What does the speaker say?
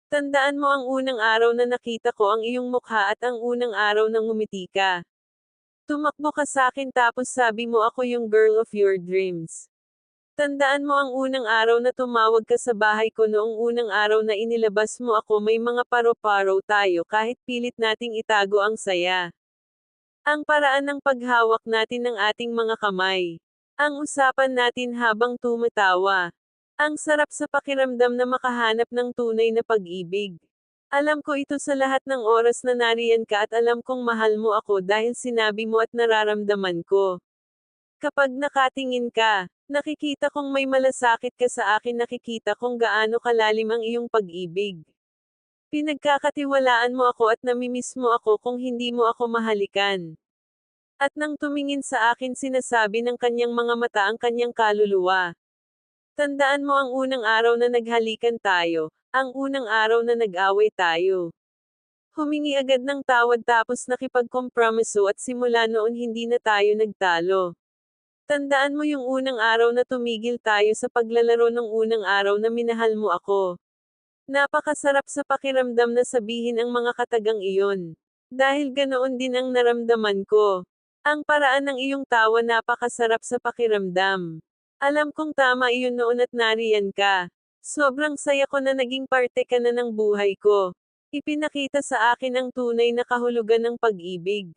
Tandaan mo ang unang araw na nakita ko ang iyong mukha at ang unang araw na ngumiti ka. Tumakbo ka sa'kin tapos sabi mo ako yung girl of your dreams. Tandaan mo ang unang araw na tumawag ka sa bahay ko noong unang araw na inilabas mo ako may mga paro-paro tayo kahit pilit nating itago ang saya. Ang paraan ng paghawak natin ng ating mga kamay. Ang usapan natin habang tumatawa. Ang sarap sa pakiramdam na makahanap ng tunay na pag-ibig. Alam ko ito sa lahat ng oras na nariyan ka at alam kong mahal mo ako dahil sinabi mo at nararamdaman ko. Kapag nakatingin ka, nakikita kong may malasakit ka sa akin, nakikita kong gaano kalalim ang iyong pag-ibig. Pinagkakatiwalaan mo ako at namimiss mo ako kung hindi mo ako mahalikan. At nang tumingin sa akin sinasabi ng kanyang mga mata ang kanyang kaluluwa. Tandaan mo ang unang araw na naghalikan tayo, ang unang araw na nag-away tayo. Humingi agad ng tawad tapos nakipagkompromiso at simula noon hindi na tayo nagtalo. Tandaan mo yung unang araw na tumigil tayo sa paglalaro ng unang araw na minahal mo ako. Napakasarap sa pakiramdam na sabihin ang mga katagang iyon. Dahil ganoon din ang naramdaman ko. Ang paraan ng iyong tawa napakasarap sa pakiramdam. Alam kong tama iyon noon at nariyan ka. Sobrang saya ko na naging parte ka na ng buhay ko. Ipinakita sa akin ang tunay na kahulugan ng pag-ibig.